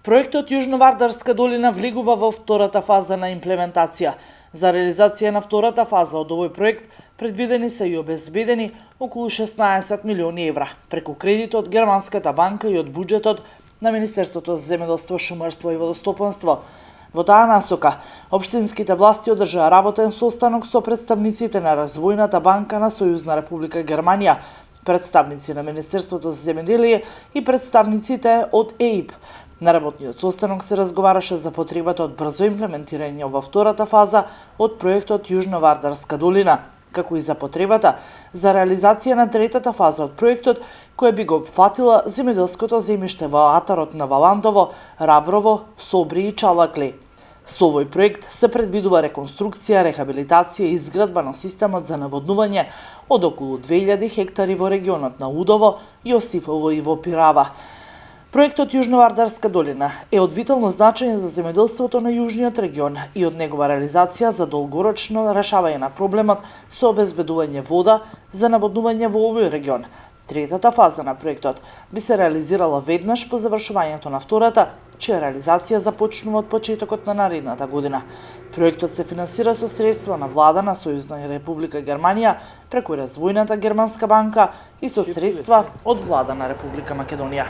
Проектот Јужновардарска долина влегува во втората фаза на имплементација. За реализација на втората фаза од овој проект предвидени се и обезбедени околу 16 милиони евра преку кредит од Германската банка и од буџетот на Министерството за земјоделство, шумарство и водостопанство. Во таа насока, општинските власти одржаа работен состанок со представниците на Развојната банка на Сојузна Република Германија, представници на Министерството за земјоделие и представниците од ЕИП. На работниот состанок се разговараше за потребата од брзо имплементирање во втората фаза од проектот Јужновардарска долина, како и за потребата за реализација на третата фаза од проектот, која би го опфатила земјоделското земјиште во атарот на Валандово, Раброво, Собри и Чалакли. Со овој проект се предвидува реконструкција, рехабилитација и изградба на системот за наводнување од околу 2000 хектари во регионот на Удово, Јосифово и во Пирава. Проектот Јужновардарска долина е од витално значење за земјоделството на јужниот регион и од негова реализација за долгорочно решавање на проблемот со обезбедување вода за наводнување во овој регион. Третата фаза на проектот би се реализирала веднаш по завршувањето на втората, чија реализација започнува од почетокот на наредната година. Проектот се финансира со средства на влада на Сојузна Република Германија преку Развојната германска банка и со средства од влада на Република Македонија.